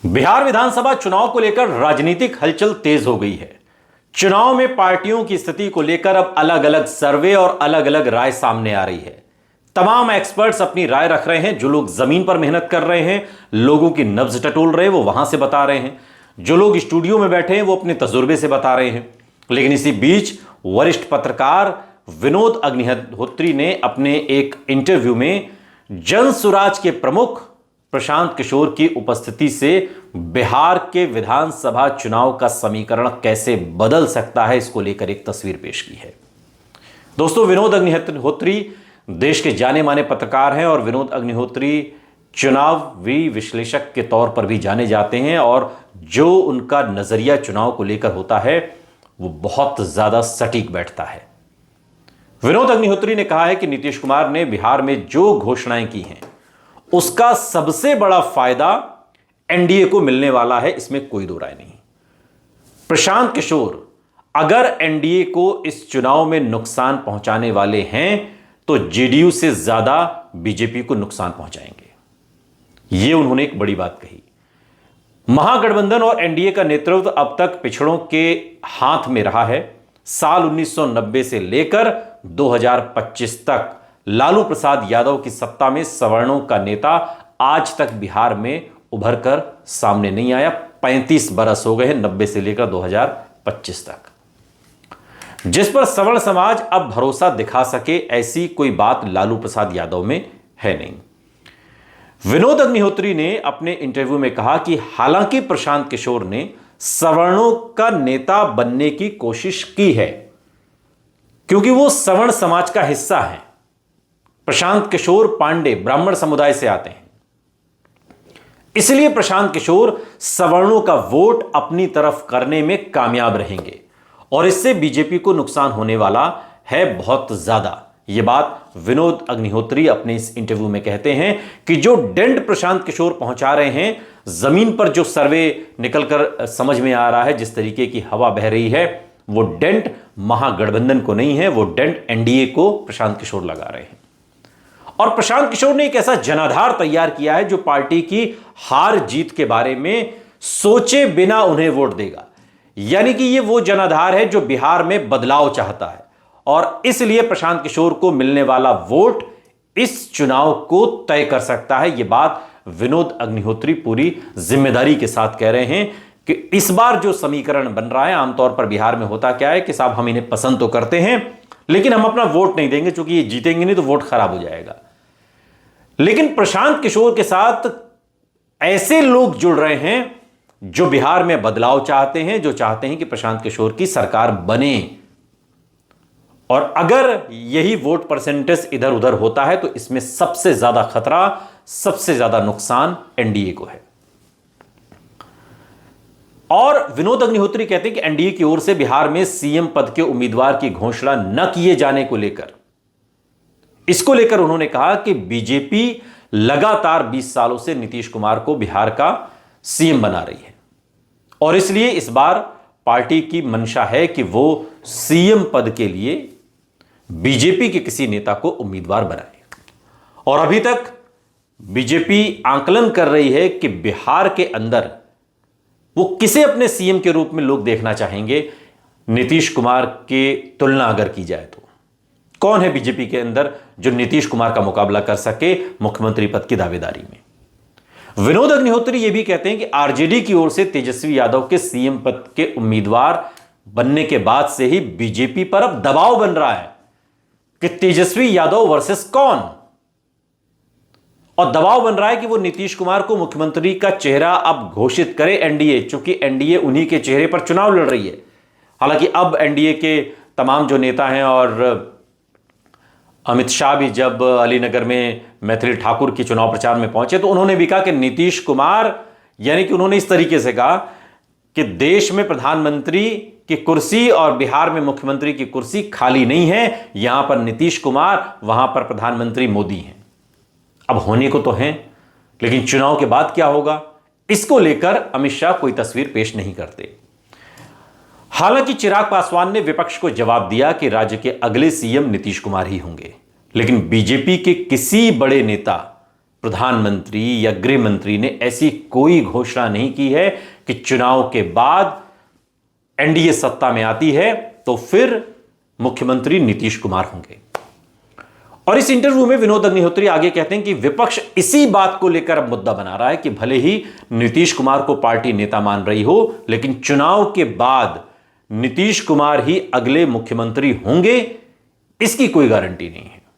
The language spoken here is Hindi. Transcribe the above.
बिहार विधानसभा चुनाव को लेकर राजनीतिक हलचल तेज हो गई है। चुनाव में पार्टियों की स्थिति को लेकर अब अलग अलग सर्वे और अलग अलग राय सामने आ रही है। तमाम एक्सपर्ट्स अपनी राय रख रहे हैं। जो लोग जमीन पर मेहनत कर रहे हैं, लोगों की नब्ज टटोल रहे हैं, वो वहां से बता रहे हैं। जो लोग स्टूडियो में बैठे हैं, वो अपने तजुर्बे से बता रहे हैं। लेकिन इसी बीच वरिष्ठ पत्रकार विनोद अग्निहोत्री ने अपने एक इंटरव्यू में जनसुराज के प्रमुख प्रशांत किशोर की उपस्थिति से बिहार के विधानसभा चुनाव का समीकरण कैसे बदल सकता है, इसको लेकर एक तस्वीर पेश की है। दोस्तों, विनोद अग्निहोत्री देश के जाने माने पत्रकार हैं और विनोद अग्निहोत्री चुनावी विश्लेषक के तौर पर भी जाने जाते हैं और जो उनका नजरिया चुनाव को लेकर होता है वो बहुत ज्यादा सटीक बैठता है। विनोद अग्निहोत्री ने कहा है कि नीतीश कुमार ने बिहार में जो घोषणाएं की हैं उसका सबसे बड़ा फायदा एनडीए को मिलने वाला है, इसमें कोई दो राय नहीं। प्रशांत किशोर अगर एनडीए को इस चुनाव में नुकसान पहुंचाने वाले हैं तो जेडीयू से ज्यादा बीजेपी को नुकसान पहुंचाएंगे। यह उन्होंने एक बड़ी बात कही। महागठबंधन और एनडीए का नेतृत्व अब तक पिछड़ों के हाथ में रहा है। साल 1990 से लेकर 2025 तक लालू प्रसाद यादव की सत्ता में सवर्णों का नेता आज तक बिहार में उभर कर सामने नहीं आया। 35 बरस हो गए हैं, 90 से लेकर 2025 तक, जिस पर सवर्ण समाज अब भरोसा दिखा सके ऐसी कोई बात लालू प्रसाद यादव में है नहीं। विनोद अग्निहोत्री ने अपने इंटरव्यू में कहा कि हालांकि प्रशांत किशोर ने सवर्णों का नेता बनने की कोशिश की है क्योंकि वो सवर्ण समाज का हिस्सा है। प्रशांत किशोर पांडे ब्राह्मण समुदाय से आते हैं, इसलिए प्रशांत किशोर सवर्णों का वोट अपनी तरफ करने में कामयाब रहेंगे और इससे बीजेपी को नुकसान होने वाला है बहुत ज्यादा। यह बात विनोद अग्निहोत्री अपने इस इंटरव्यू में कहते हैं कि जो डेंट प्रशांत किशोर पहुंचा रहे हैं, जमीन पर जो सर्वे निकलकर समझ में आ रहा है, जिस तरीके की हवा बह रही है, वो डेंट महागठबंधन को नहीं है, वो डेंट एनडीए को प्रशांत किशोर लगा रहे हैं। और प्रशांत किशोर ने एक ऐसा जनाधार तैयार किया है जो पार्टी की हार जीत के बारे में सोचे बिना उन्हें वोट देगा। यानी कि ये वो जनाधार है जो बिहार में बदलाव चाहता है और इसलिए प्रशांत किशोर को मिलने वाला वोट इस चुनाव को तय कर सकता है। यह बात विनोद अग्निहोत्री पूरी जिम्मेदारी के साथ कह रहे हैं कि इस बार जो समीकरण बन रहा है, आमतौर पर बिहार में होता क्या है कि साहब हम इन्हें पसंद तो करते हैं लेकिन हम अपना वोट नहीं देंगे, क्योंकि ये जीतेंगे नहीं तो वोट खराब हो जाएगा। लेकिन प्रशांत किशोर के साथ ऐसे लोग जुड़ रहे हैं जो बिहार में बदलाव चाहते हैं, जो चाहते हैं कि प्रशांत किशोर की सरकार बने। और अगर यही वोट परसेंटेज इधर उधर होता है तो इसमें सबसे ज्यादा खतरा, सबसे ज्यादा नुकसान एनडीए को है। और विनोद अग्निहोत्री कहते हैं कि एनडीए की ओर से बिहार में सीएम पद के उम्मीदवार की घोषणा न किए जाने को लेकर, इसको लेकर उन्होंने कहा कि बीजेपी लगातार 20 सालों से नीतीश कुमार को बिहार का सीएम बना रही है और इसलिए इस बार पार्टी की मंशा है कि वो सीएम पद के लिए बीजेपी के किसी नेता को उम्मीदवार बनाए। और अभी तक बीजेपी आंकलन कर रही है कि बिहार के अंदर वो किसे अपने सीएम के रूप में लोग देखना चाहेंगे। नीतीश कुमार की तुलना अगर की जाए तो कौन है बीजेपी के अंदर जो नीतीश कुमार का मुकाबला कर सके मुख्यमंत्री पद की दावेदारी में। विनोद अग्निहोत्री यह भी कहते हैं कि आरजेडी की ओर से तेजस्वी यादव के सीएम पद के उम्मीदवार बनने के बाद से ही बीजेपी पर अब दबाव बन रहा है कि तेजस्वी यादव वर्सेस कौन, और दबाव बन रहा है कि वो नीतीश कुमार को मुख्यमंत्री का चेहरा अब घोषित करे एनडीए, चूंकि एनडीए उन्हीं के चेहरे पर चुनाव लड़ रही है। हालांकि अब एनडीए के तमाम जो नेता हैं और अमित शाह भी जब अलीनगर में मैथिली ठाकुर की चुनाव प्रचार में पहुंचे तो उन्होंने भी कहा कि नीतीश कुमार, यानी कि उन्होंने इस तरीके से कहा कि देश में प्रधानमंत्री की कुर्सी और बिहार में मुख्यमंत्री की कुर्सी खाली नहीं है, यहां पर नीतीश कुमार, वहां पर प्रधानमंत्री मोदी हैं। अब होने को तो हैं, लेकिन चुनाव के बाद क्या होगा इसको लेकर अमित शाह कोई तस्वीर पेश नहीं करते। हालांकि चिराग पासवान ने विपक्ष को जवाब दिया कि राज्य के अगले सीएम नीतीश कुमार ही होंगे, लेकिन बीजेपी के किसी बड़े नेता प्रधानमंत्री या गृह मंत्री ने ऐसी कोई घोषणा नहीं की है कि चुनाव के बाद एनडीए सत्ता में आती है तो फिर मुख्यमंत्री नीतीश कुमार होंगे। और इस इंटरव्यू में विनोद अग्निहोत्री आगे कहते हैं कि विपक्ष इसी बात को लेकर अब मुद्दा बना रहा है कि भले ही नीतीश कुमार को पार्टी नेता मान रही हो, लेकिन चुनाव के बाद नीतीश कुमार ही अगले मुख्यमंत्री होंगे, इसकी कोई गारंटी नहीं है।